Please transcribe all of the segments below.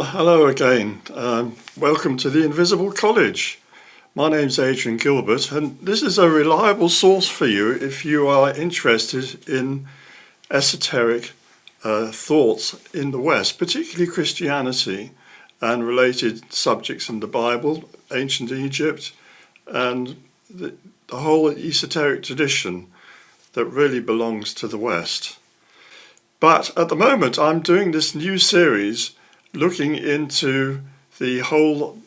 Well, hello again. Welcome to the Invisible College. My name's Adrian Gilbert, and this is a reliable source for you if you are interested in esoteric thoughts in the West, particularly Christianity and related subjects in the Bible, ancient Egypt, and the whole esoteric tradition that really belongs to the West. But at the moment, I'm doing this new series looking into the whole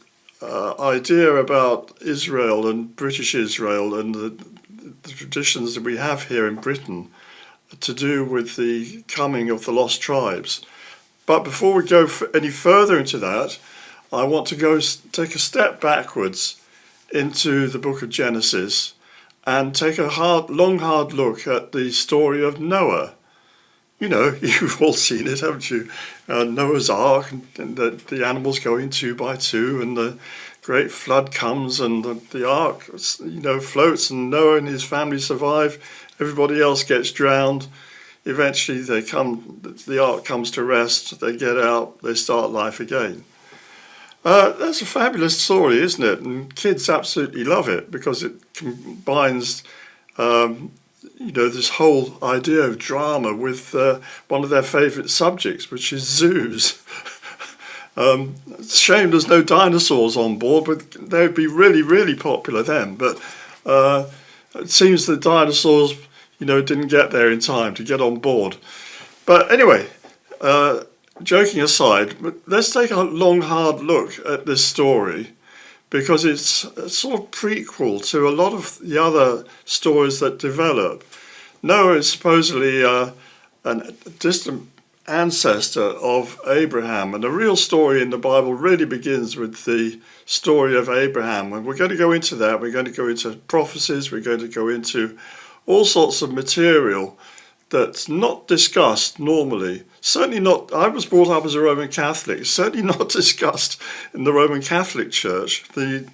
idea about Israel and British Israel and the traditions that we have here in Britain to do with the coming of the lost tribes. But before we go any further into that, I want to take a step backwards into the book of Genesis and take a hard look at the story of Noah. You know, you've all seen it, haven't you? Noah's Ark, and the animals go in 2 by 2, and the great flood comes, and the ark, floats, and Noah and his family survive. Everybody else gets drowned. Eventually, the ark comes to rest. They get out. They start life again. That's a fabulous story, isn't it? And kids absolutely love it because it combines this whole idea of drama with one of their favourite subjects, which is zoos. It's a shame there's no dinosaurs on board, but they would be really, really popular then. But it seems the dinosaurs, didn't get there in time to get on board. But anyway, joking aside, let's take a long, hard look at this story, because it's a sort of prequel to a lot of the other stories that develop. Noah is supposedly a distant ancestor of Abraham, and the real story in the Bible really begins with the story of Abraham. And we're going to go into that. We're going to go into prophecies. We're going to go into all sorts of material that's not discussed normally. Certainly not, I was brought up as a Roman Catholic, certainly not discussed in the Roman Catholic Church. The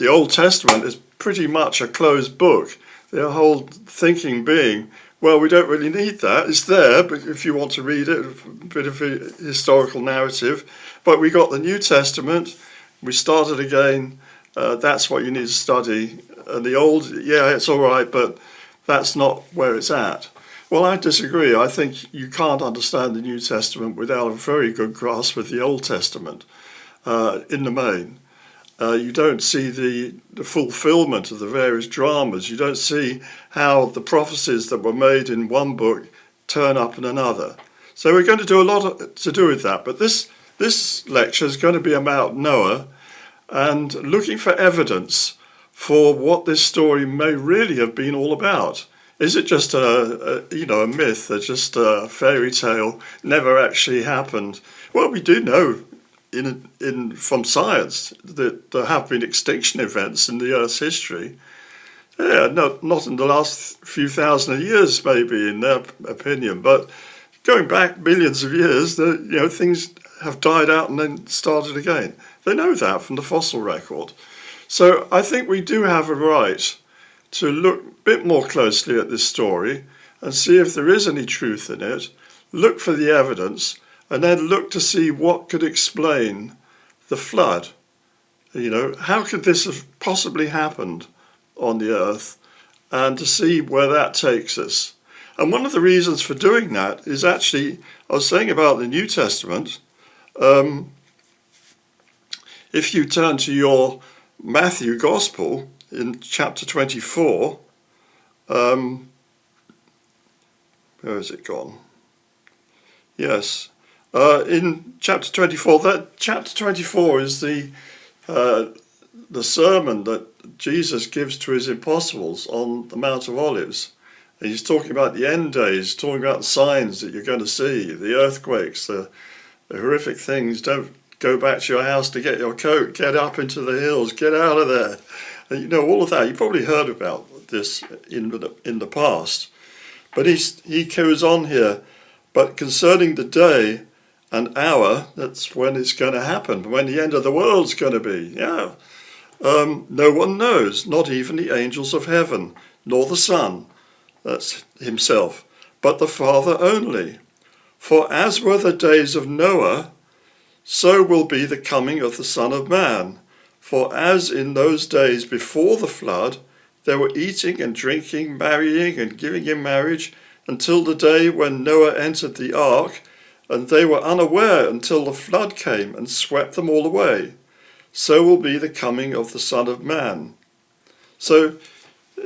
Old Testament is pretty much a closed book. Their whole thinking being, well, we don't really need that. It's there, but if you want to read it, a bit of a historical narrative. But we got the New Testament, we started again, that's what you need to study. And the Old, yeah, it's all right, but that's not where it's at. Well, I disagree. I think you can't understand the New Testament without a very good grasp of the Old Testament in the main. You don't see the fulfillment of the various dramas. You don't see how the prophecies that were made in one book turn up in another. So we're going to do a lot to do with that. But this lecture is going to be about Noah and looking for evidence for what this story may really have been all about. Is it just a myth, just a fairy tale, never actually happened? Well, we do know from science that there have been extinction events in the Earth's history. Yeah, not in the last few thousand years, maybe, in their opinion, but going back millions of years, things have died out and then started again. They know that from the fossil record. So I think we do have a right to look a bit more closely at this story and see if there is any truth in it, look for the evidence, and then look to see what could explain the flood. How could this have possibly happened on the earth, and to see where that takes us. And one of the reasons for doing that is actually, I was saying about the New Testament, if you turn to your Matthew Gospel in chapter 24, where has it gone? Yes, in chapter 24, chapter 24 is the sermon that Jesus gives to his apostles on the Mount of Olives. And he's talking about the end days, talking about the signs that you're going to see, the earthquakes, the horrific things. Don't go back to your house to get your coat, get up into the hills, get out of there. And all of that. You probably heard about this in the past. But he goes on here, but concerning the day and hour, that's when it's going to happen, when the end of the world's going to be. Yeah. No one knows, not even the angels of heaven, nor the Son, that's himself, but the Father only. For as were the days of Noah, so will be the coming of the Son of Man. For as in those days before the flood, they were eating and drinking, marrying and giving in marriage, until the day when Noah entered the ark, and they were unaware until the flood came and swept them all away. So will be the coming of the Son of Man. So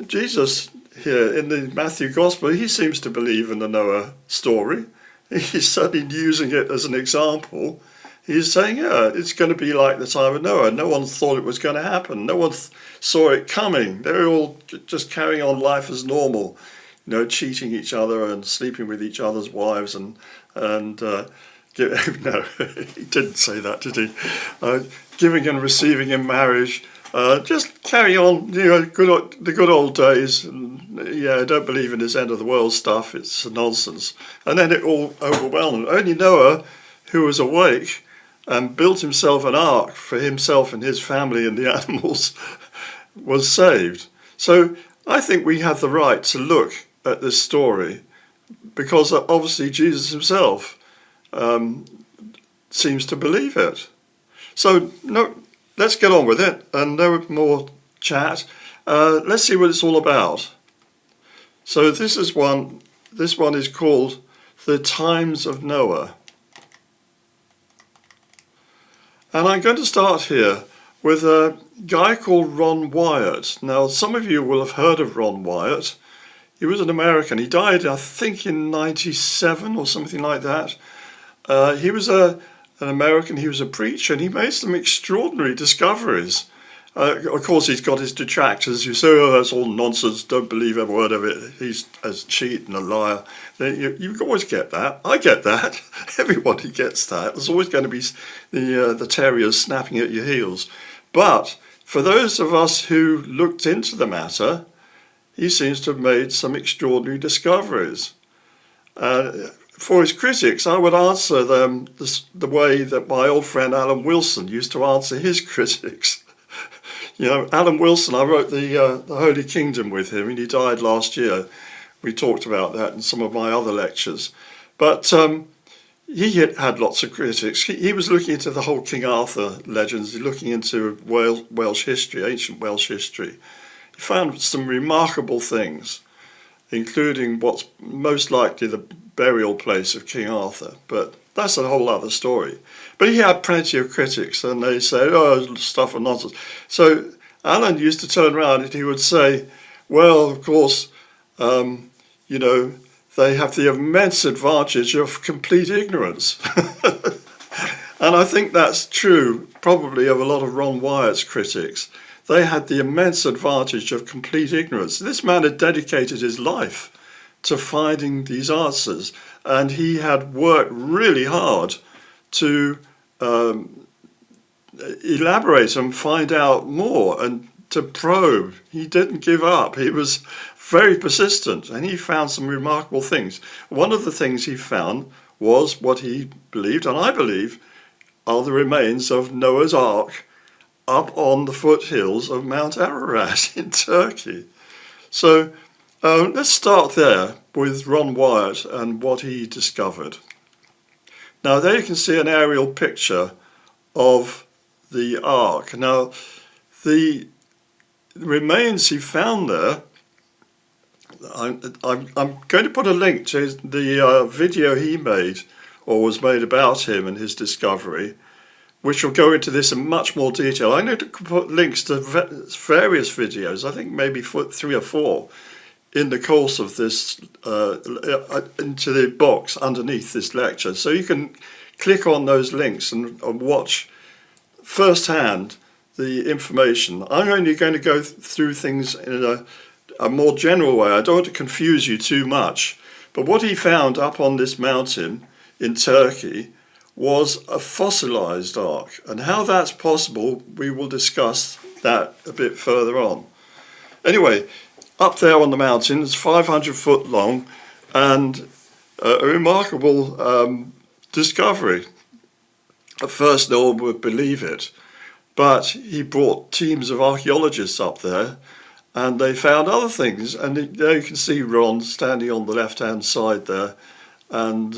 Jesus here in the Matthew Gospel, he seems to believe in the Noah story. He's certainly using it as an example. He's saying, yeah, it's going to be like the time of Noah. No one thought it was going to happen. No one saw it coming. They were all just carrying on life as normal, cheating each other and sleeping with each other's wives and no, he didn't say that, did he? Giving and receiving in marriage. Just carry on, the good old days. And, I don't believe in this end of the world stuff. It's nonsense. And then it all overwhelmed. Only Noah, who was awake and built himself an ark for himself and his family and the animals, was saved. So I think we have the right to look at this story because obviously Jesus himself seems to believe it. So no, let's get on with it and no more chat. Let's see what it's all about. So this one is called The Times of Noah. And I'm going to start here with a guy called Ron Wyatt. Now, some of you will have heard of Ron Wyatt. He was an American. He died, I think, in 97 or something like that. He was an American. He was a preacher, and he made some extraordinary discoveries. Of course, he's got his detractors who say, oh, that's all nonsense, don't believe a word of it. He's a cheat and a liar. You always get that. I get that. Everybody gets that. There's always going to be the terriers snapping at your heels. But for those of us who looked into the matter, he seems to have made some extraordinary discoveries. For his critics, I would answer them the way that my old friend Alan Wilson used to answer his critics. Alan Wilson, I wrote the Holy Kingdom with him, and he died last year. We talked about that in some of my other lectures. But he had lots of critics. He was looking into the whole King Arthur legends, looking into Welsh history, ancient Welsh history. He found some remarkable things, including what's most likely the burial place of King Arthur. But that's a whole other story. But he had plenty of critics, and they said, oh, stuff and nonsense. So Alan used to turn around and he would say, well, of course, they have the immense advantage of complete ignorance. And I think that's true, probably, of a lot of Ron Wyatt's critics. They had the immense advantage of complete ignorance. This man had dedicated his life to finding these answers, and he had worked really hard to elaborate and find out more and to probe. He didn't give up. He was very persistent, and he found some remarkable things. One of the things he found was what he believed, and I believe, are the remains of Noah's Ark up on the foothills of Mount Ararat in Turkey. So let's start there with Ron Wyatt and what he discovered. Now there you can see an aerial picture of the Ark. Now the remains he found there, I'm going to put a link to the video he made or was made about him and his discovery, which will go into this in much more detail. I'm going to put links to various videos, I think maybe 3 or 4, in the course of this, into the box underneath this lecture. So you can click on those links and watch firsthand the information. I'm only going to go through things in a more general way. I don't want to confuse you too much. But what he found up on this mountain in Turkey was a fossilized ark. And how that's possible, we will discuss that a bit further on. Anyway, up there on the mountain, it's 500 foot long and a remarkable discovery. At first, no one would believe it, but he brought teams of archaeologists up there and they found other things. And there you can see Ron standing on the left-hand side there, and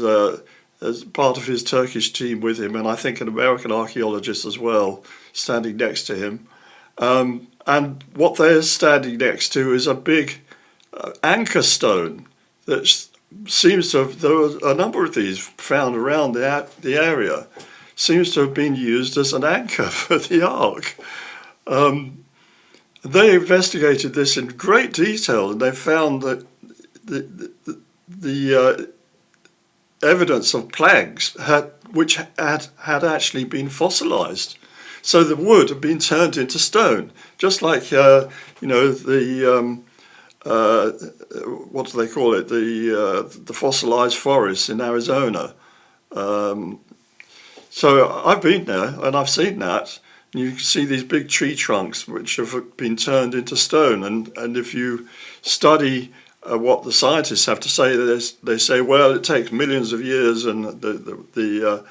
as part of his Turkish team with him, and I think an American archaeologist as well, standing next to him. And what they're standing next to is a big anchor stone that seems to have, there were a number of these found around the area, seems to have been used as an anchor for the ark. They investigated this in great detail, and they found that the evidence of planks which had actually been fossilized. So the wood had been turned into stone, just like the what do they call it? The fossilized forests in Arizona. So I've been there and I've seen that. You can see these big tree trunks which have been turned into stone, and if you study what the scientists have to say, they say, well, it takes millions of years, and the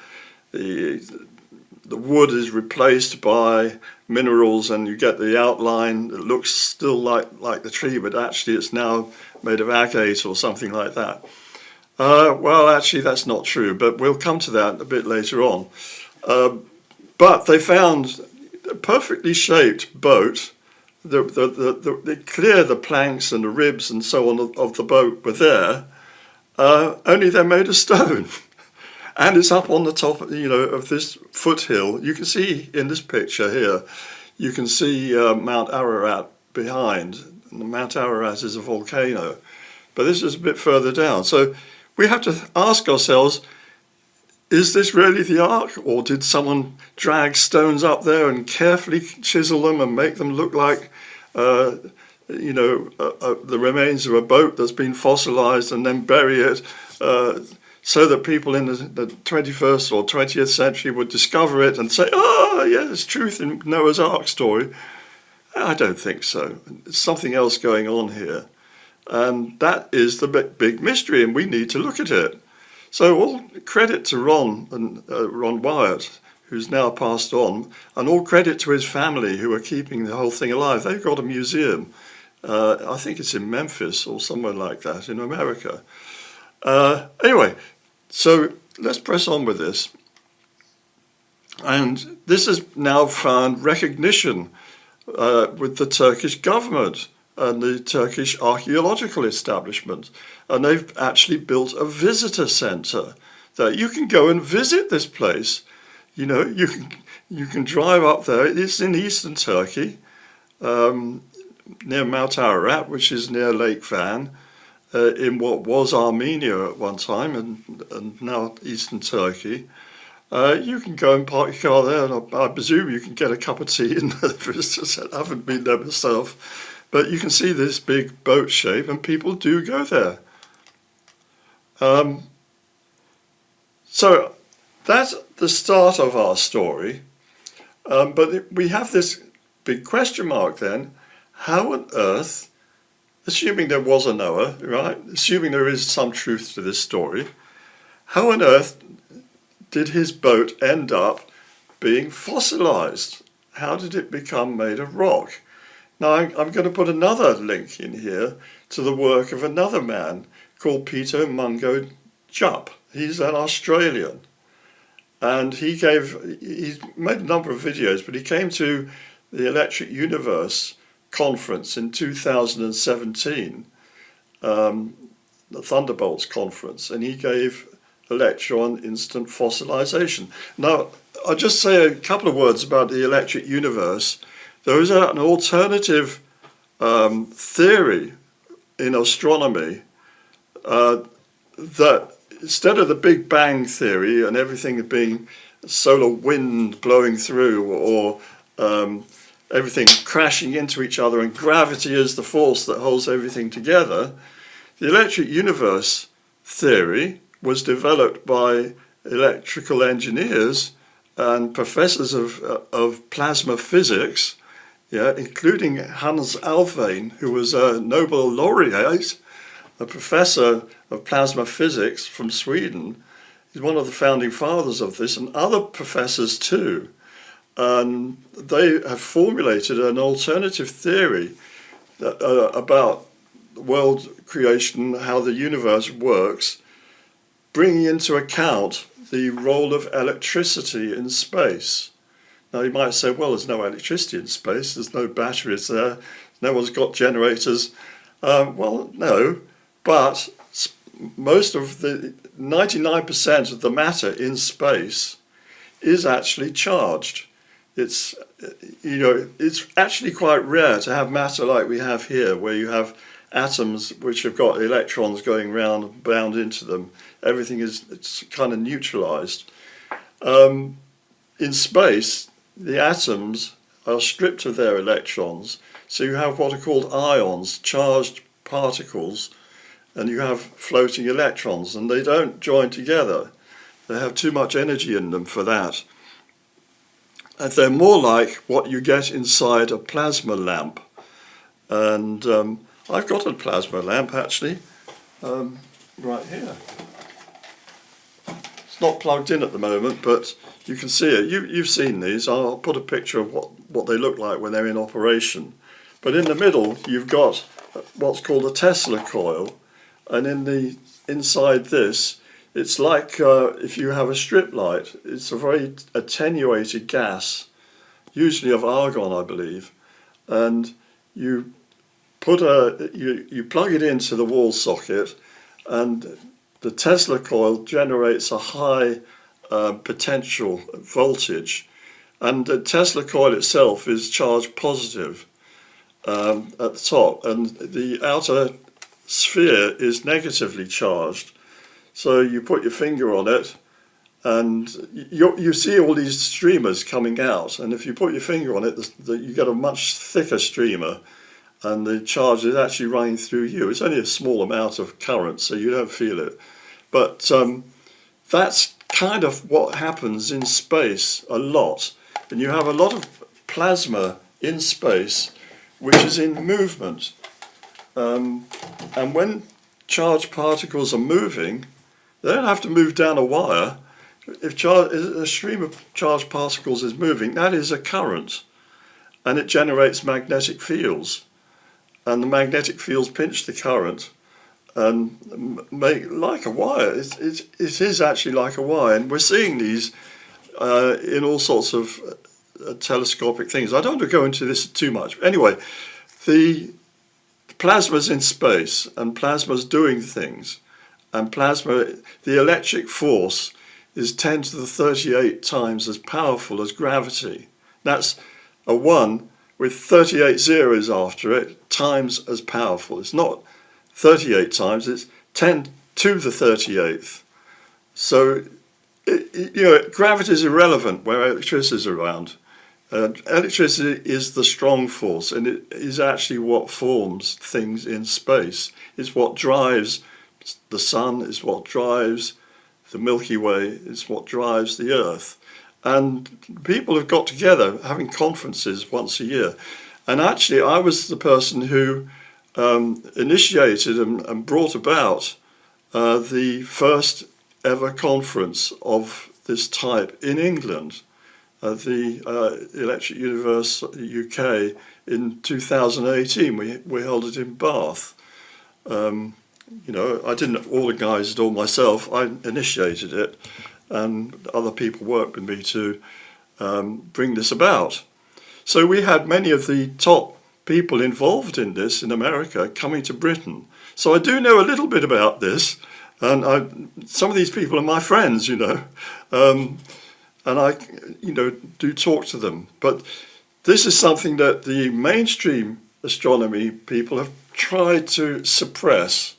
wood is replaced by minerals, and you get the outline that looks still like the tree, but actually it's now made of agate or something like that. Well, actually that's not true, but we'll come to that a bit later on. But they found a perfectly shaped boat. The planks and the ribs and so on of the boat were there, only they're made of stone. And it's up on the top, of this foothill. You can see in this picture here, you can see Mount Ararat behind. And Mount Ararat is a volcano, but this is a bit further down. So we have to ask ourselves, is this really the ark, or did someone drag stones up there and carefully chisel them and make them look like, the remains of a boat that's been fossilized, and then bury it so that people in the 21st or 20th century would discover it and say, oh, yeah, there's truth in Noah's Ark story? I don't think so. There's something else going on here. And that is the big mystery, and we need to look at it. So all credit to Ron Wyatt, who's now passed on, and all credit to his family who are keeping the whole thing alive. They've got a museum. I think it's in Memphis or somewhere like that in America. Anyway, so let's press on with this. And this has now found recognition with the Turkish government and the Turkish archaeological establishment. And they've actually built a visitor center that you can go and visit this place. You can drive up there. It's in eastern Turkey, near Mount Ararat, which is near Lake Van, in what was Armenia at one time and now eastern Turkey. You can go and park your car there, and I presume you can get a cup of tea in the visitor center. I haven't been there myself. But you can see this big boat shape, and people do go there. So that's the start of our story. But we have this big question mark then. How on earth, assuming there was a Noah, right? Assuming there is some truth to this story, how on earth did his boat end up being fossilized? How did it become made of rock? Now, I'm going to put another link in here to the work of another man called Peter Mungo Jupp. He's an Australian. And he's made a number of videos, but he came to the Electric Universe conference in 2017, the Thunderbolts conference, and he gave a lecture on instant fossilization. Now, I'll just say a couple of words about the Electric Universe. There is an alternative theory in astronomy that instead of the Big Bang theory and everything being solar wind blowing through or everything crashing into each other and gravity is the force that holds everything together, the electric universe theory was developed by electrical engineers and professors of plasma physics, including Hans Alfvén, who was a Nobel laureate, a professor of plasma physics from Sweden. He's one of the founding fathers of this, and other professors too. And they have formulated an alternative theory about world creation, how the universe works, bringing into account the role of electricity in space. Now you might say, well, there's no electricity in space, there's no batteries there, no one's got generators. Well, no, but most of the 99% of the matter in space is actually charged. It's it's actually quite rare to have matter like we have here, where you have atoms which have got electrons going round and bound into them. Everything it's kind of neutralized. In space, the atoms are stripped of their electrons, so you have what are called ions, charged particles, and you have floating electrons, and they don't join together. They have too much energy in them for that. And they're more like what you get inside a plasma lamp. And I've got a plasma lamp actually, right here. It's not plugged in at the moment, but you can see it. You've seen these. I'll put a picture of what they look like when they're in operation. But in the middle, you've got what's called a Tesla coil, and inside this, it's like if you have a strip light. It's a very attenuated gas, usually of argon, I believe, and you put you plug it into the wall socket, and the Tesla coil generates a high potential voltage, and the Tesla coil itself is charged positive at the top, and the outer sphere is negatively charged. So you put your finger on it, and you see all these streamers coming out, and if you put your finger on it, you get a much thicker streamer, and the charge is actually running through you. It's only a small amount of current, so you don't feel it. But that's kind of what happens in space a lot. And you have a lot of plasma in space which is in movement. And when charged particles are moving, they don't have to move down a wire. If a stream of charged particles is moving, that is a current, and it generates magnetic fields. And the magnetic fields pinch the current and make like a wire. It is actually like a wire, and we're seeing these in all sorts of telescopic things. I don't want to go into this too much. Anyway, the plasma's in space, and plasma's doing things, and the electric force is 10 to the 38 times as powerful as gravity. That's a 1 with 38 zeros after it, times as powerful. It's not 38 times, it's 10 to the 38th. So, gravity is irrelevant where electricity is around. Electricity is the strong force, and it is actually what forms things in space. It's what drives the sun, it's what drives the Milky Way, it's what drives the Earth. And people have got together having conferences once a year. And actually, I was the person who initiated and brought about the first ever conference of this type in England. The Electric Universe UK in 2018. We held it in Bath. I didn't organise it all myself. I initiated it, and other people worked with me to bring this about. So we had many of the top people involved in this in America coming to Britain. So I do know a little bit about this, and some of these people are my friends, and I, do talk to them. But this is something that the mainstream astronomy people have tried to suppress.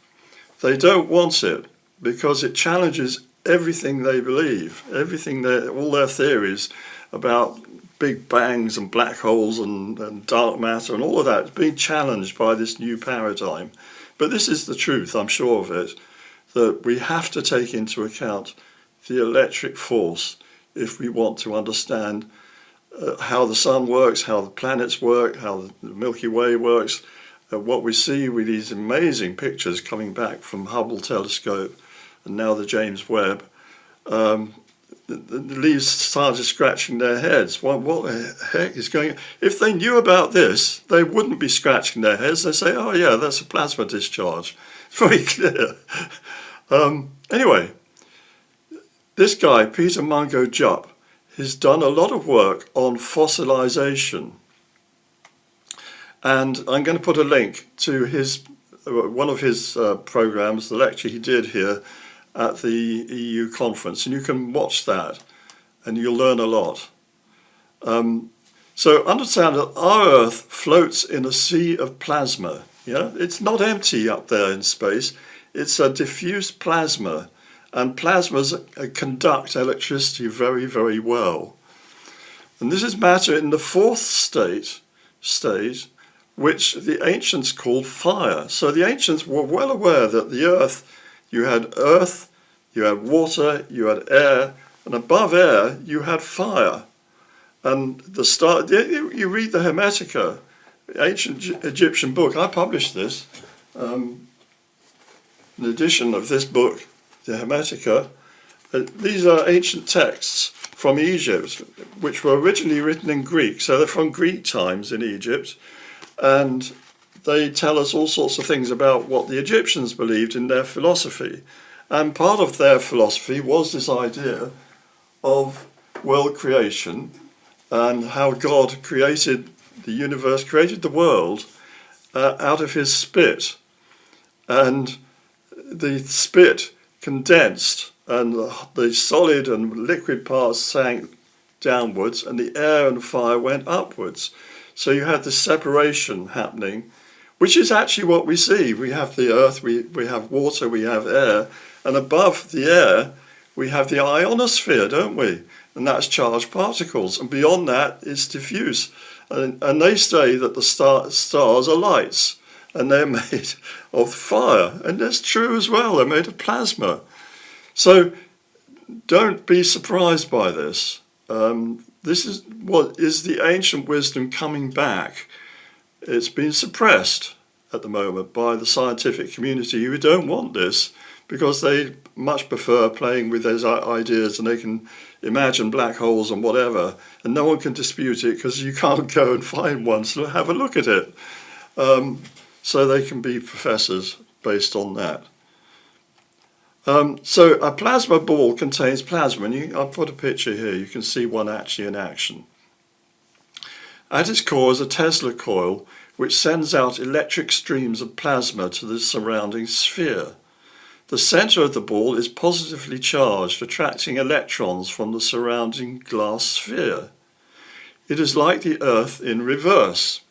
They don't want it because it challenges everything they believe, all their theories about big bangs and black holes and dark matter and all of that is being challenged by this new paradigm. But this is the truth, I'm sure of it, that we have to take into account the electric force if we want to understand how the sun works, how the planets work, how the Milky Way works, what we see with these amazing pictures coming back from Hubble telescope and now the James Webb. The leaves started scratching their heads. What the heck is going on? If they knew about this, they wouldn't be scratching their heads. They'd say, oh yeah, that's a plasma discharge. It's very clear. Anyway, this guy, Peter Mungo Jupp, has done a lot of work on fossilization. And I'm going to put a link to one of his programs, the lecture he did here at the EU conference, and you can watch that and you'll learn a lot. So understand that our Earth floats in a sea of plasma. Yeah, it's not empty up there in space. It's a diffuse plasma, and plasmas conduct electricity very, very well. And this is matter in the fourth state, which the ancients called fire. So the ancients were well aware that the Earth, you had water, you had air, and above air you had fire. And you read the Hermetica, the ancient Egyptian book. I published this, an edition of this book, the Hermetica. These are ancient texts from Egypt, which were originally written in Greek. So they're from Greek times in Egypt. And they tell us all sorts of things about what the Egyptians believed in their philosophy. And part of their philosophy was this idea of world creation and how God created the universe, created the world out of his spit. And the spit condensed and the solid and liquid parts sank downwards and the air and fire went upwards. So you had this separation happening, which is actually what we see. We have the earth, we have water, we have air, and above the air we have the ionosphere, don't we? And that's charged particles, and beyond that is diffuse. And they say that the stars are lights, and they're made of fire, and that's true as well, they're made of plasma. So don't be surprised by this. This is what is the ancient wisdom coming back. It's been suppressed at the moment by the scientific community who don't want this because they much prefer playing with those ideas and they can imagine black holes and whatever, and no one can dispute it because you can't go and find one, so have a look at it. So they can be professors based on that. So a plasma ball contains plasma, and I'll put a picture here, you can see one actually in action. At its core is a Tesla coil which sends out electric streams of plasma to the surrounding sphere. The centre of the ball is positively charged, attracting electrons from the surrounding glass sphere. It is like the Earth in reverse.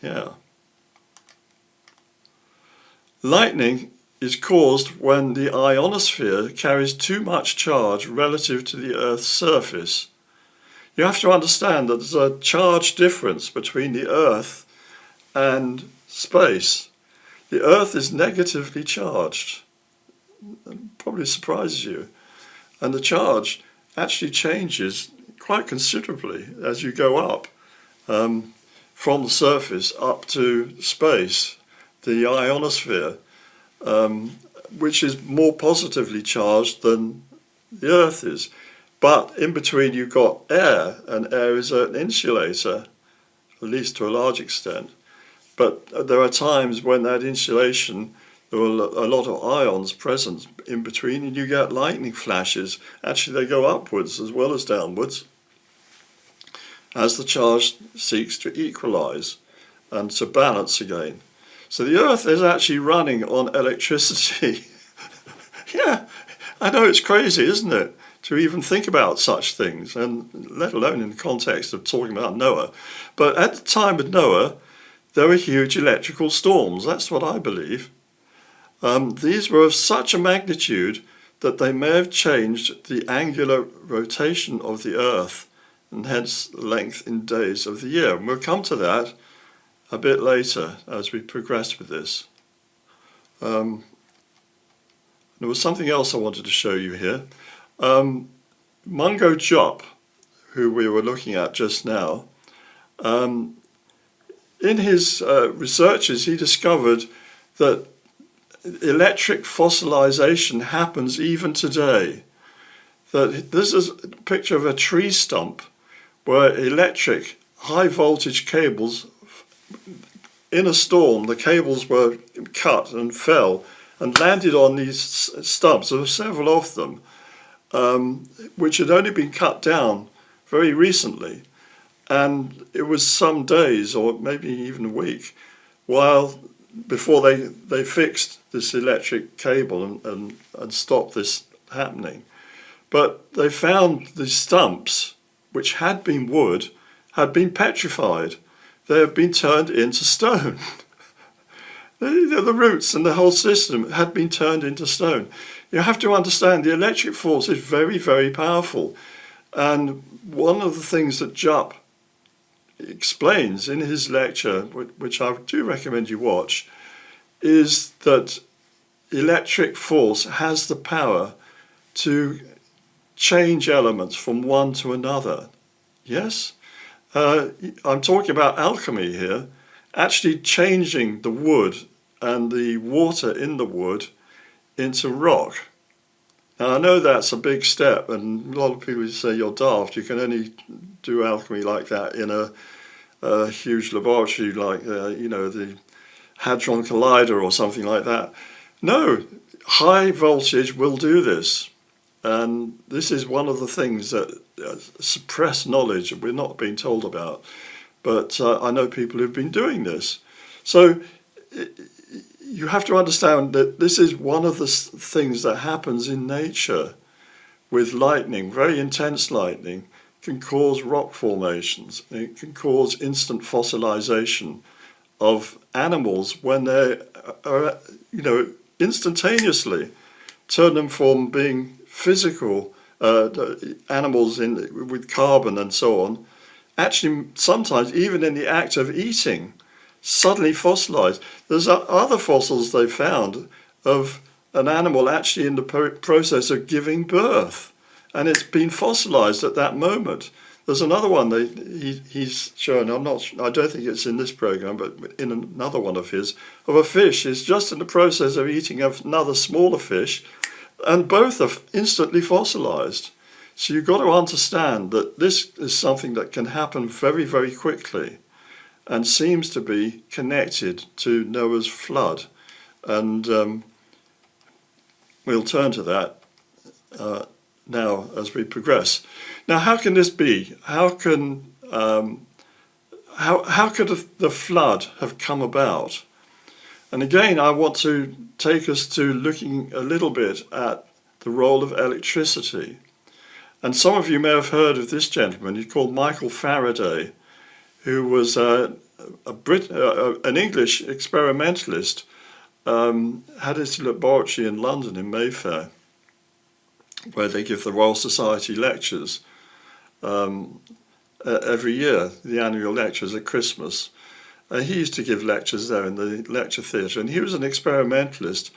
Yeah. Lightning is caused when the ionosphere carries too much charge relative to the Earth's surface. You have to understand that there's a charge difference between the Earth and space. The Earth is negatively charged. It probably surprises you. And the charge actually changes quite considerably as you go up from the surface up to space, the ionosphere. Which is more positively charged than the Earth is. But in between you've got air, and air is an insulator, at least to a large extent. But there are times when that insulation, there are a lot of ions present in between, and you get lightning flashes. Actually, they go upwards as well as downwards as the charge seeks to equalize and to balance again. So the Earth is actually running on electricity. Yeah, I know it's crazy, isn't it, to even think about such things, and let alone in the context of talking about Noah. But at the time of Noah, there were huge electrical storms. That's what I believe. These were of such a magnitude that they may have changed the angular rotation of the Earth, and hence the length in days of the year. And we'll come to that a bit later as we progress with this. There was something else I wanted to show you here. Mungo Jupp, who we were looking at just now, in his researches he discovered that electric fossilization happens even today. That this is a picture of a tree stump where electric high voltage cables, in a storm, the cables were cut and fell and landed on these stumps. There were several of them. which had only been cut down very recently. And it was some days, or maybe even a week, before they fixed this electric cable and stopped this happening. But they found the stumps, which had been wood, had been petrified. They had been turned into stone. The roots and the whole system had been turned into stone. You have to understand the electric force is very, very powerful. And one of the things that Jupp explains in his lecture, which I do recommend you watch, is that electric force has the power to change elements from one to another. Yes? I'm talking about alchemy here, actually changing the wood and the water in the wood into rock. Now I know that's a big step, and a lot of people say you're daft. You can only do alchemy like that in a huge laboratory like the Hadron Collider or something like that. No, high voltage will do this, and this is one of the things that suppress knowledge that we're not being told about. But I know people who've been doing this. So you have to understand that this is one of the things that happens in nature with lightning. Very intense lightning can cause rock formations. It can cause instant fossilization of animals when they are, instantaneously turn them from being physical animals with carbon and so on, actually sometimes even in the act of eating, suddenly fossilized. There's other fossils they found of an animal actually in the process of giving birth, and it's been fossilized at that moment. There's another one he's shown, I don't think it's in this program, but in another one of his, of a fish is just in the process of eating another smaller fish, and both are instantly fossilized. So you've got to understand that this is something that can happen very, very quickly and seems to be connected to Noah's flood. And we'll turn to that now as we progress. Now, how can this be? How could the flood have come about? And again, I want to take us to looking a little bit at the role of electricity. And some of you may have heard of this gentleman. He's called Michael Faraday, who was an English experimentalist, had his laboratory in London in Mayfair, where they give the Royal Society lectures every year, the annual lectures at Christmas. He used to give lectures there in the lecture theatre, and he was an experimentalist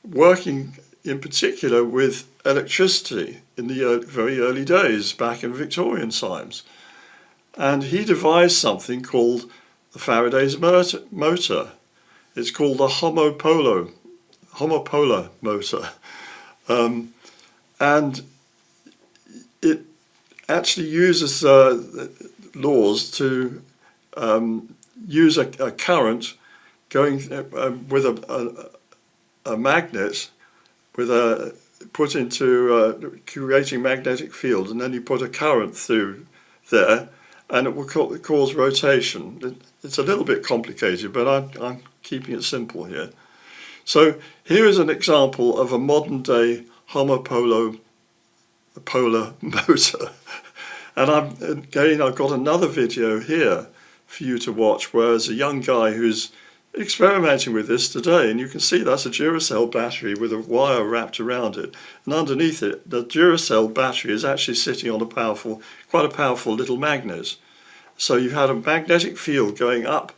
working in particular with electricity in the very early days, back in Victorian times. And he devised something called the Faraday's motor. It's called the homopolar motor. And it actually uses laws to use a current going with a magnet put into creating magnetic field, and then you put a current through there, and it will cause rotation. It's a little bit complicated, but I'm keeping it simple here. So here is an example of a modern day homopolar motor. And I've got another video here for you to watch, where there's a young guy who's experimenting with this today, and you can see that's a Duracell battery with a wire wrapped around it, and underneath it the Duracell battery is actually sitting on quite a powerful little magnet. So you've had a magnetic field going up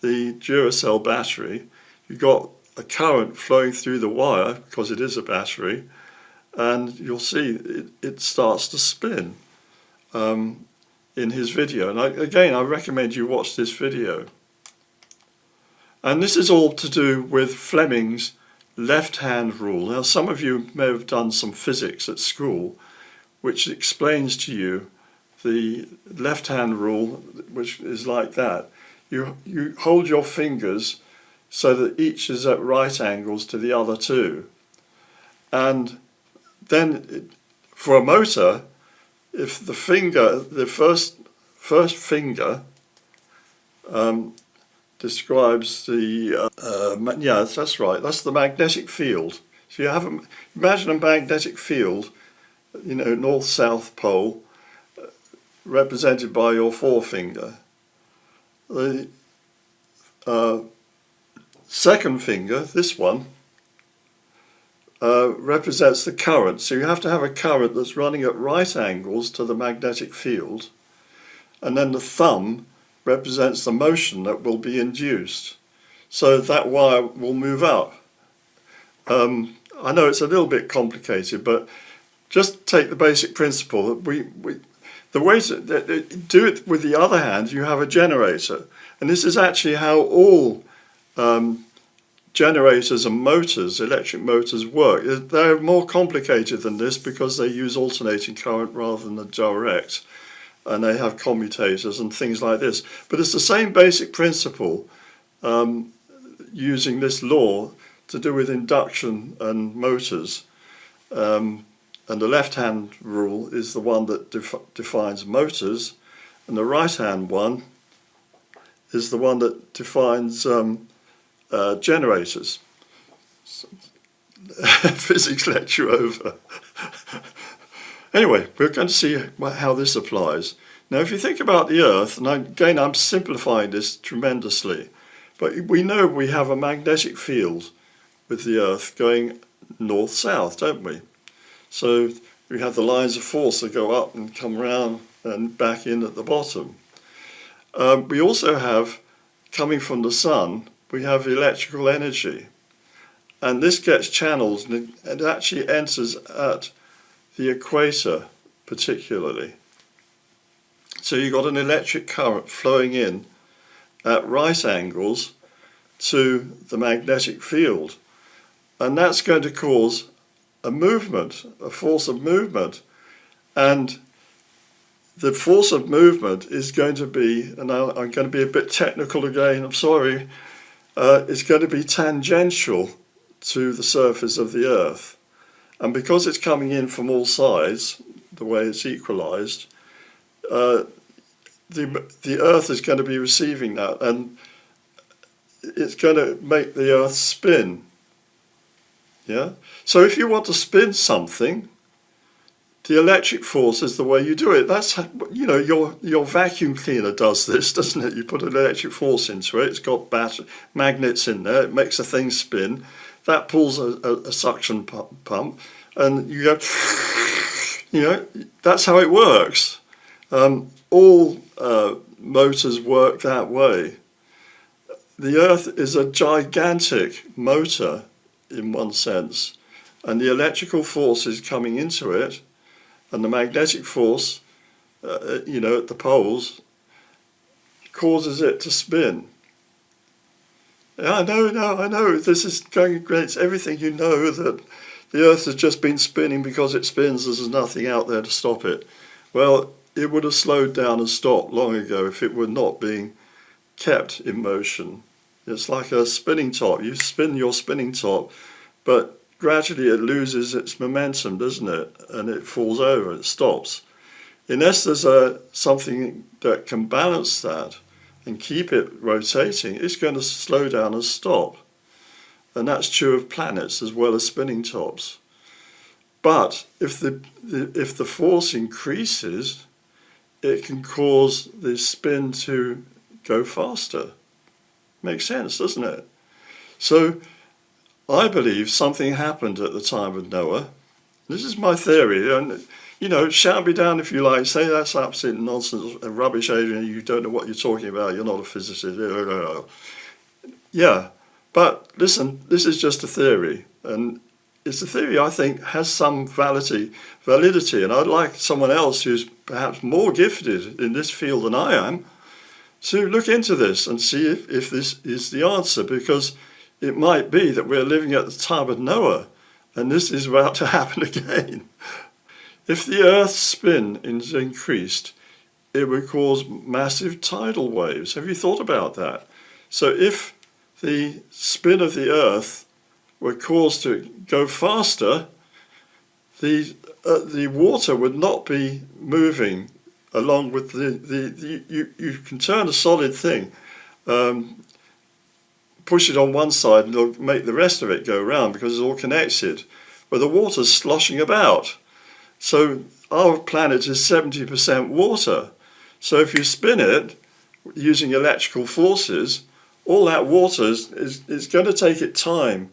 the Duracell battery, you've got a current flowing through the wire because it is a battery, and you'll see it starts to spin in his video. And I recommend you watch this video. And this is all to do with Fleming's left-hand rule. Now, some of you may have done some physics at school, which explains to you the left-hand rule, which is like that. You hold your fingers so that each is at right angles to the other two. And then for a motor, if the finger, the first finger describes the, yeah, that's right, that's the magnetic field. So you have, imagine a magnetic field, you know, north-south pole, represented by your forefinger. The second finger, this one, represents the current. So you have to have a current that's running at right angles to the magnetic field, and then the thumb represents the motion that will be induced. So that wire will move up. I know it's a little bit complicated, but just take the basic principle. The way to do it with the other hand, you have a generator. And this is actually how all generators and motors, electric motors, work. They're more complicated than this because they use alternating current rather than the direct. And they have commutators and things like this. But it's the same basic principle using this law to do with induction and motors. And the left-hand rule is the one that defines motors, and the right-hand one is the one that defines generators. Physics lecture over. Anyway, we're going to see how this applies. Now, if you think about the Earth, and again, I'm simplifying this tremendously, but we know we have a magnetic field with the Earth going north-south, don't we? So we have the lines of force that go up and come round and back in at the bottom. We also have, coming from the sun, we have electrical energy. And this gets channeled and it actually enters at the equator particularly. So you've got an electric current flowing in at right angles to the magnetic field. And that's going to cause a movement, a force of movement. And the force of movement is going to be, and I'm going to be a bit technical again, I'm sorry, it's going to be tangential to the surface of the Earth. And because it's coming in from all sides, the way it's equalized, the Earth is going to be receiving that, and it's going to make the Earth spin. Yeah. So if you want to spin something, the electric force is the way you do it. That's, you know, your vacuum cleaner does this, doesn't it? You put an electric force into it. It's got magnets in there. It makes the thing spin. That pulls a suction pump, and you go, you know, that's how it works. All motors work that way. The Earth is a gigantic motor in one sense, and the electrical force is coming into it, and the magnetic force, you know, at the poles, causes it to spin. I know, this is going against everything you know, that the Earth has just been spinning because it spins, there's nothing out there to stop it. Well, it would have slowed down and stopped long ago if it were not being kept in motion. It's like a spinning top. You spin your spinning top, but gradually it loses its momentum, doesn't it? And it falls over, it stops. Unless there's something that can balance that and keep it rotating, it's going to slow down and stop. And that's true of planets as well as spinning tops. But if the force increases, it can cause the spin to go faster. Makes sense, doesn't it? So I believe something happened at the time of Noah. This is my theory, and you know, shout me down if you like, say that's absolute nonsense, rubbish, Adrian, you don't know what you're talking about, you're not a physicist. Yeah, but listen, this is just a theory, and it's a theory I think has some validity, and I'd like someone else who's perhaps more gifted in this field than I am to look into this and see if this is the answer, because it might be that we're living at the time of Noah, and this is about to happen again. If the Earth's spin is increased, it would cause massive tidal waves. Have you thought about that? So if the spin of the Earth were caused to go faster, the the water would not be moving along with you can turn a solid thing, push it on one side and it'll make the rest of it go round because it's all connected. But the water's sloshing about. So our planet is 70% water. So if you spin it using electrical forces, all that water is going to take it time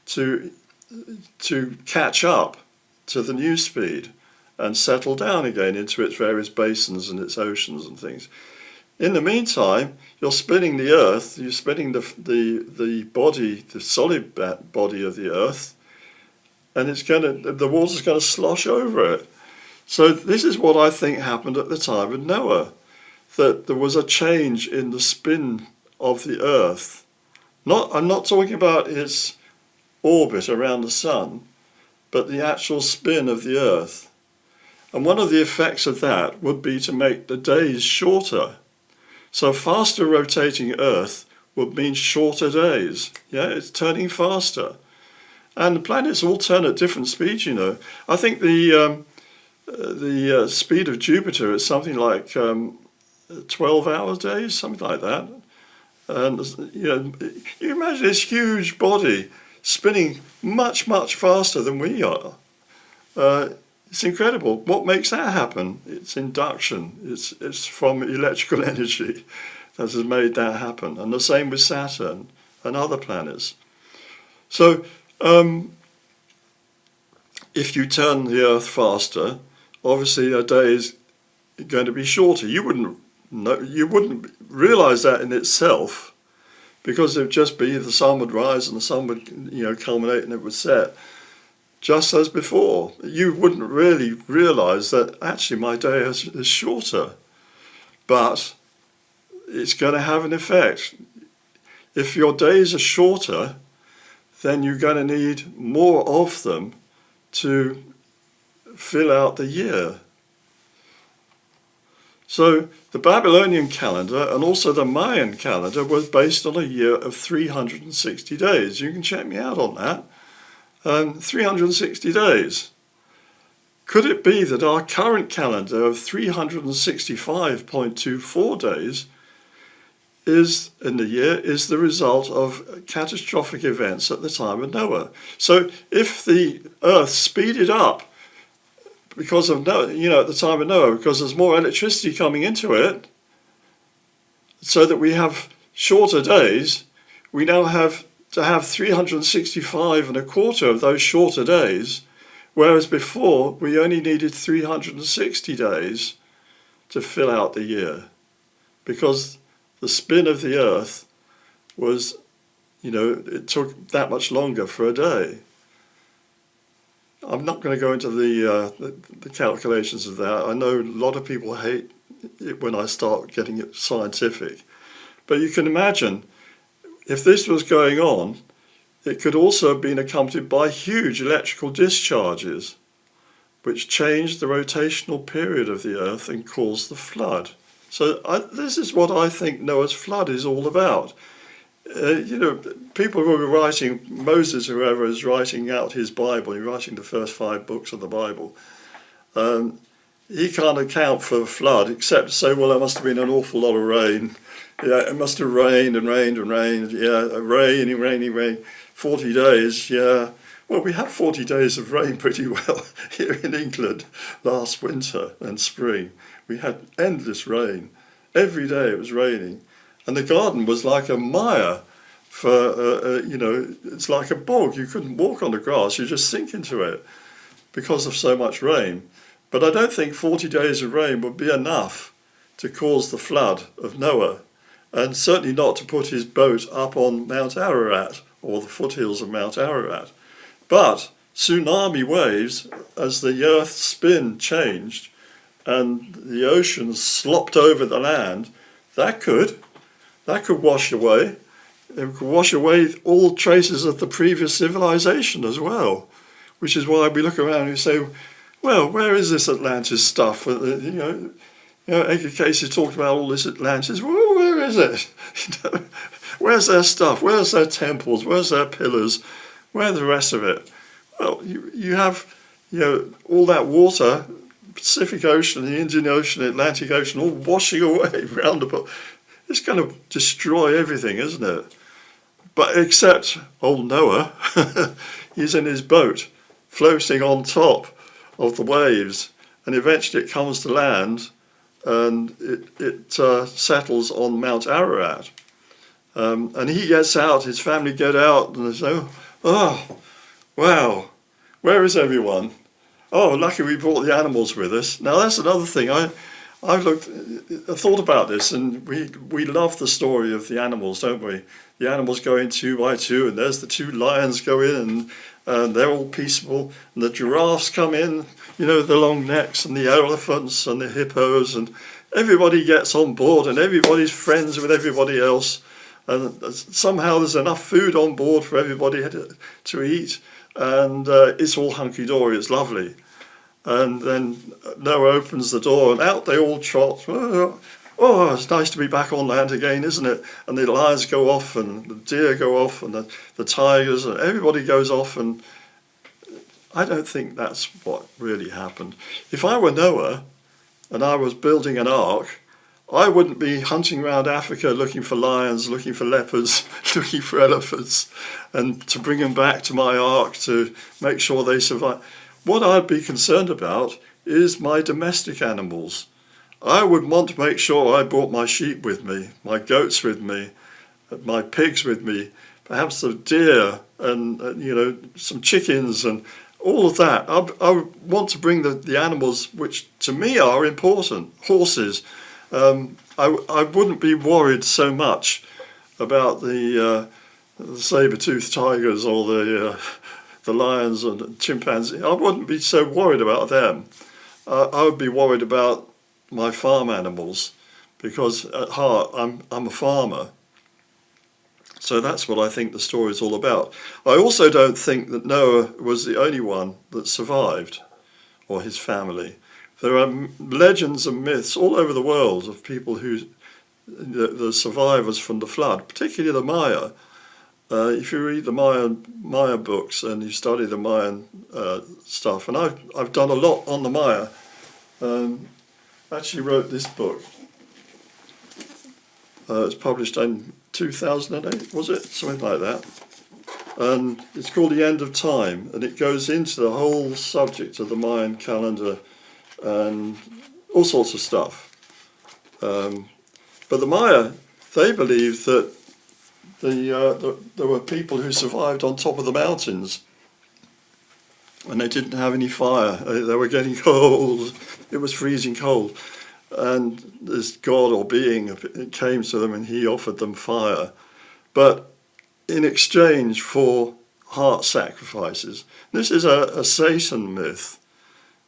to catch up to the new speed and settle down again into its various basins and its oceans and things. In the meantime, you're spinning the Earth, you're spinning the body, the solid body of the Earth, and the water's going to slosh over it. So this is what I think happened at the time of Noah, that there was a change in the spin of the Earth. I'm not talking about its orbit around the sun, but the actual spin of the Earth. And one of the effects of that would be to make the days shorter. So a faster rotating Earth would mean shorter days. Yeah, it's turning faster. And the planets all turn at different speeds, you know. I think the speed of Jupiter is something like 12-hour days, something like that. And you imagine this huge body spinning much, much faster than we are. It's incredible. What makes that happen? It's induction. It's from electrical energy that has made that happen. And the same with Saturn and other planets. So if you turn the Earth faster, obviously a day is going to be shorter. You wouldn't realize that in itself, because it would just be the sun would rise and the sun would culminate and it would set, just as before. You wouldn't really realize that actually my day is shorter, but it's going to have an effect. If your days are shorter, then you're going to need more of them to fill out the year. So the Babylonian calendar and also the Mayan calendar was based on a year of 360 days. You can check me out on that. 360 days. Could it be that our current calendar of 365.24 days is the result of catastrophic events at the time of Noah? So if the Earth speeded up because of Noah, at the time of Noah, because there's more electricity coming into it, so that we have shorter days, we now have to have 365 and a quarter of those shorter days, whereas before we only needed 360 days to fill out the year, because the spin of the Earth was, it took that much longer for a day. I'm not going to go into the calculations of that. I know a lot of people hate it when I start getting it scientific. But you can imagine, if this was going on, it could also have been accompanied by huge electrical discharges, which changed the rotational period of the Earth and caused the flood. So this is what I think Noah's flood is all about. People who are writing, Moses, whoever is writing out his Bible, he's writing the first 5 books of the Bible, he can't account for the flood except to say, well, there must have been an awful lot of rain. Yeah, it must have rained and rained and rained. Yeah, rain. 40 days, yeah. Well, we had 40 days of rain pretty well here in England last winter and spring. We had endless rain. Every day it was raining. And the garden was like a mire it's like a bog. You couldn't walk on the grass, you just sink into it because of so much rain. But I don't think 40 days of rain would be enough to cause the flood of Noah, and certainly not to put his boat up on Mount Ararat or the foothills of Mount Ararat. But tsunami waves, as the Earth's spin changed and the oceans slopped over the land, that could wash away. It could wash away all traces of the previous civilization as well, which is why we look around and we say, well, where is this Atlantis stuff? Edgar Casey talked about all this Atlantis. Well, where is it? Where's their stuff? Where's their temples? Where's their pillars? Where's the rest of it? Well, you have all that water, Pacific Ocean, the Indian Ocean, Atlantic Ocean, all washing away round about. It's going to destroy everything, isn't it? But except old Noah, he's in his boat, floating on top of the waves, and eventually it comes to land, and it settles on Mount Ararat. And he gets out, his family get out, and they say, oh, wow, where is everyone? Oh, lucky we brought the animals with us. Now that's another thing. I thought about this, and we love the story of the animals, don't we? The animals go in 2 by 2, and there's the 2 lions go in, and they're all peaceful, and the giraffes come in, the long necks, and the elephants and the hippos, and everybody gets on board, and everybody's friends with everybody else, and somehow there's enough food on board for everybody to eat, and it's all hunky-dory, it's lovely. And then Noah opens the door, and out they all trot. Oh, it's nice to be back on land again, isn't it? And the lions go off, and the deer go off, and the tigers, and everybody goes off. And I don't think that's what really happened. If I were Noah, and I was building an ark, I wouldn't be hunting around Africa looking for lions, looking for leopards, looking for elephants, and to bring them back to my ark to make sure they survive. What I'd be concerned about is my domestic animals. I would want to make sure I brought my sheep with me, my goats with me, my pigs with me, perhaps the deer and some chickens and all of that. I would want to bring the animals which to me are important, horses. I wouldn't be worried so much about the saber-toothed tigers or the lions and chimpanzees. I wouldn't be so worried about them. I would be worried about my farm animals, because at heart I'm a farmer. So that's what I think the story is all about. I also don't think that Noah was the only one that survived, or his family. There are legends and myths all over the world of people the survivors from the flood, particularly the Maya. If you read the Maya books and you study the Mayan stuff, and I've done a lot on the Maya. Actually wrote this book. It's published in 2008, was it? Something like that. And it's called The End of Time, and it goes into the whole subject of the Mayan calendar and all sorts of stuff. But the Maya, they believed that there were people who survived on top of the mountains, and they didn't have any fire. They were getting cold. It was freezing cold. And this god or being came to them, and he offered them fire. But in exchange for heart sacrifices. This is a Satan myth.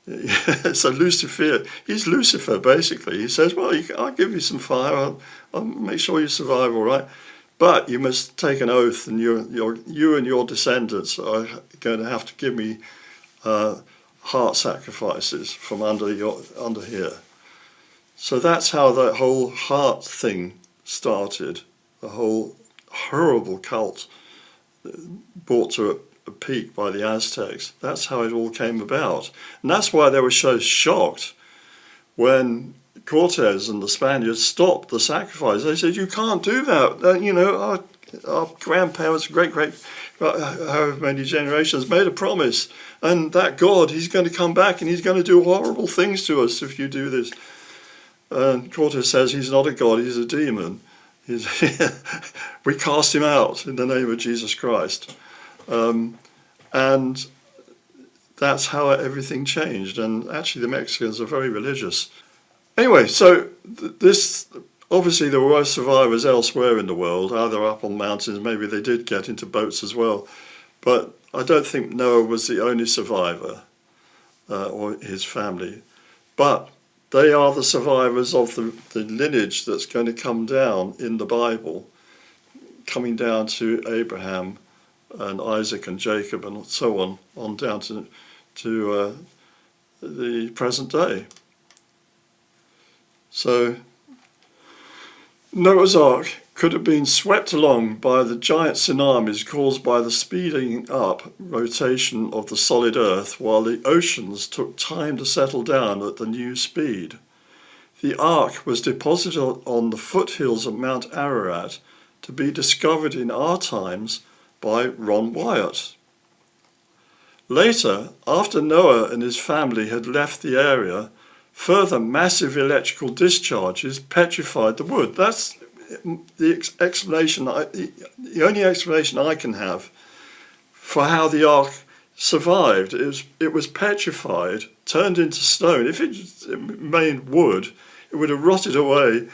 It's a Lucifer. He's Lucifer, basically. He says, well, I'll give you some fire. I'll make sure you survive all right. But you must take an oath, and you and your descendants are going to have to give me heart sacrifices from under here. So that's how that whole heart thing started, the whole horrible cult brought to a peak by the Aztecs. That's how it all came about. And that's why they were so shocked when Cortes and the Spaniards stopped the sacrifice. They said, you can't do that. Our grandparents, however many generations, made a promise. And that God, he's going to come back and he's going to do horrible things to us if you do this. And Cortes says he's not a God, he's a demon. We cast him out in the name of Jesus Christ. And that's how everything changed. And actually the Mexicans are very religious. Anyway, so this, obviously there were survivors elsewhere in the world, either up on mountains, maybe they did get into boats as well. But I don't think Noah was the only survivor, or his family. But they are the survivors of the lineage that's going to come down in the Bible, coming down to Abraham and Isaac and Jacob and so on down to the present day. So Noah's Ark could have been swept along by the giant tsunamis caused by the speeding up rotation of the solid Earth, while the oceans took time to settle down at the new speed. The Ark was deposited on the foothills of Mount Ararat to be discovered in our times by Wyatt. Later, after Noah and his family had left the area, further massive electrical discharges petrified the wood. That's the explanation. The only explanation I can have for how the Ark survived. It was petrified, turned into stone. If it remained wood, it would have rotted away,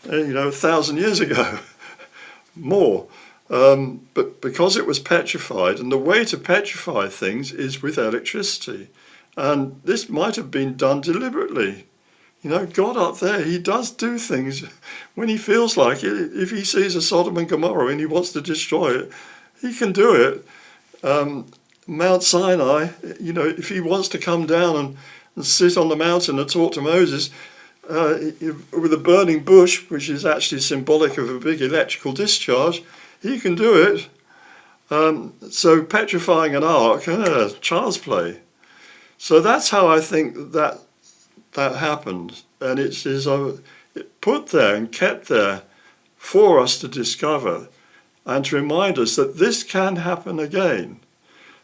1,000 years ago, more. But because it was petrified, and the way to petrify things is with electricity, and this might have been done deliberately. God up there, he does do things when he feels like it. If he sees a Sodom and Gomorrah and he wants to destroy it, he can do it. Mount Sinai, if he wants to come down and sit on the mountain and talk to Moses, with a burning bush, which is actually symbolic of a big electrical discharge, he can do it. So petrifying an ark, child's play. So that's how I think that happened, and it is put there and kept there for us to discover and to remind us that this can happen again.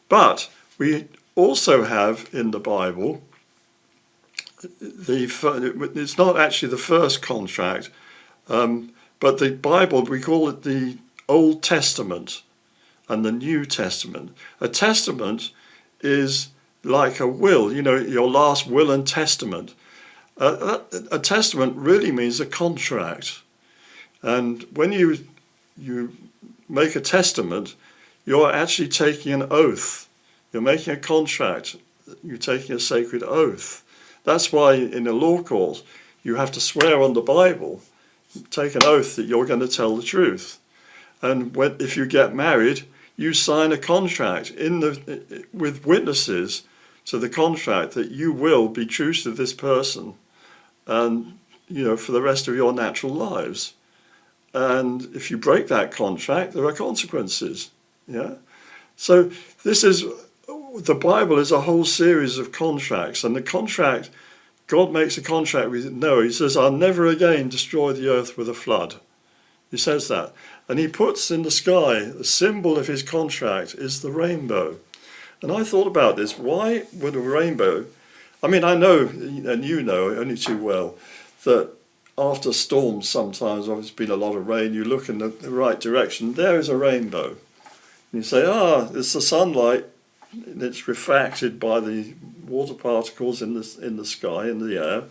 But we also have in the Bible, it's not actually the first contract, but the Bible, we call it the Old Testament and the New Testament. A testament is like a will, your last will and testament. A testament really means a contract. And when you make a testament, you're actually taking an oath. You're making a contract. You're taking a sacred oath. That's why in a law court, you have to swear on the Bible, take an oath that you're going to tell the truth. And if you get married, you sign a contract with witnesses to the contract that you will be true to this person and, for the rest of your natural lives. And if you break that contract, there are consequences. Yeah. So the Bible is a whole series of contracts, and the contract, God makes a contract with Noah. He says, I'll never again destroy the earth with a flood. He says that. And he puts in the sky, the symbol of his contract is the rainbow. And I thought about this. Why would a rainbow? I mean, I know, and you know only too well, that after storms sometimes, there's been a lot of rain, you look in the right direction, there is a rainbow. And you say, it's the sunlight, and it's refracted by the water particles in the sky, in the air,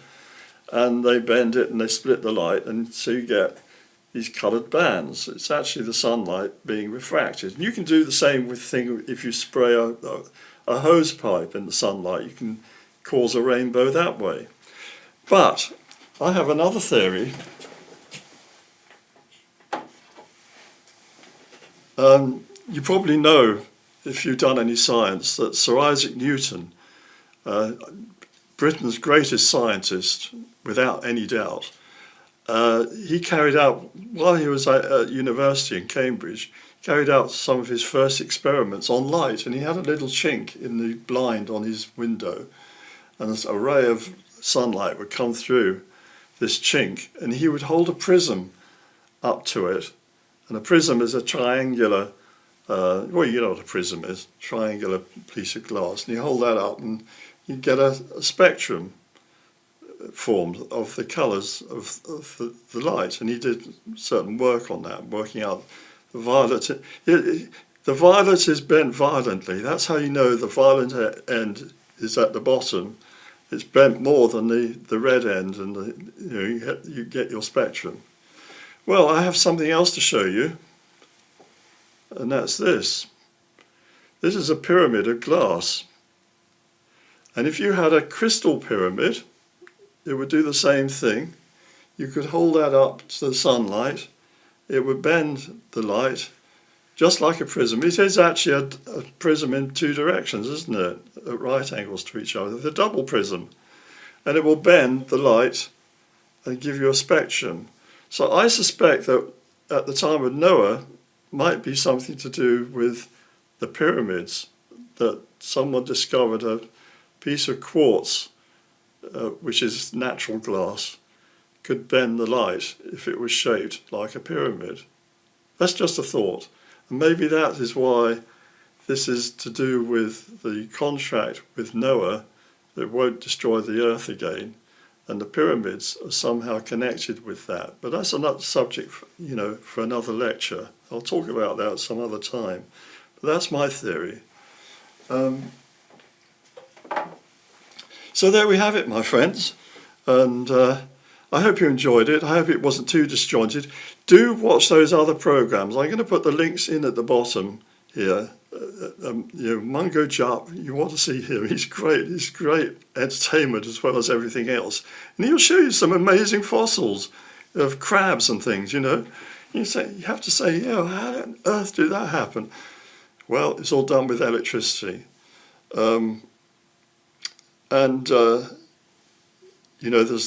and they bend it and they split the light, and so you get these coloured bands. It's actually the sunlight being refracted. And you can do the same if you spray a hose pipe in the sunlight, you can cause a rainbow that way. But I have another theory. You probably know, if you've done any science, that Sir Isaac Newton, Britain's greatest scientist, without any doubt, he carried out, while he was at university in Cambridge, carried out some of his first experiments on light, and he had a little chink in the blind on his window, and a ray of sunlight would come through this chink, and he would hold a prism up to it, and a prism is a triangular, you know what a prism is, triangular piece of glass, and you hold that up and you get a spectrum formed of the colours of the light, and he did certain work on that, working out the violet. The violet is bent violently. That's how you know the violet end is at the bottom. It's bent more than the red end, and you get your spectrum. Well, I have something else to show you, and that's this. This is a pyramid of glass, and if you had a crystal pyramid, it would do the same thing. You could hold that up to the sunlight. It would bend the light, just like a prism. It is actually a prism in two directions, isn't it? At right angles to each other. The double prism. And it will bend the light and give you a spectrum. So I suspect that at the time of Noah might be something to do with the pyramids, that someone discovered a piece of quartz, which is natural glass, could bend the light if it was shaped like a pyramid. That's just a thought. And maybe that is why this is to do with the contract with Noah that won't destroy the earth again, and the pyramids are somehow connected with that. But that's another subject, for another lecture. I'll talk about that some other time. But that's my theory. So there we have it, my friends. And I hope you enjoyed it. I hope it wasn't too disjointed. Do watch those other programs. I'm going to put the links in at the bottom here. Mungo Jup, you want to see him. He's great. He's great entertainment as well as everything else. And he'll show you some amazing fossils of crabs and things, You have to say, how on earth did that happen? Well, it's all done with electricity. There's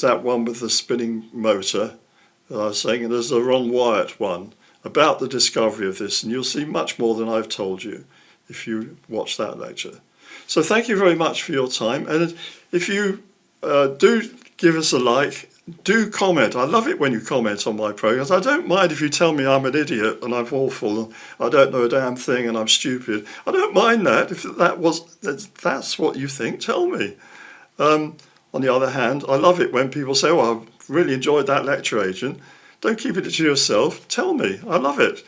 that one with the spinning motor that I was saying, and there's the Ron Wyatt one about the discovery of this, and you'll see much more than I've told you if you watch that lecture. So thank you very much for your time, and if you do give us a like, do comment. I love it when you comment on my programs. I don't mind if you tell me I'm an idiot and I'm awful and I don't know a damn thing and I'm stupid. I don't mind that. If that's what you think, tell me. On the other hand, I love it when people say, I've really enjoyed that lecture, Adrian. Don't keep it to yourself. Tell me. I love it.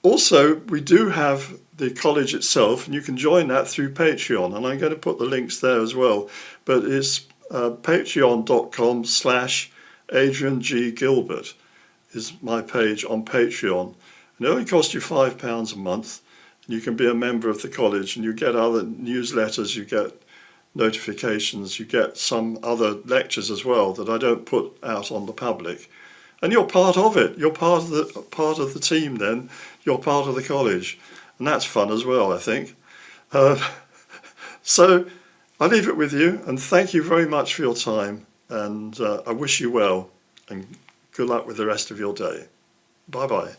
Also, we do have the college itself, and you can join that through Patreon, and I'm going to put the links there as well. But it's patreon.com/Adrian G. Gilbert is my page on Patreon. And it only costs you £5 a month, and you can be a member of the college, and you get other newsletters, you get notifications, you get some other lectures as well that I don't put out on the public, and you're part of it. You're part of the team. Then you're part of the college, and that's fun as well, I think. So I leave it with you, and thank you very much for your time, and I wish you well, and good luck with the rest of your day. Bye bye.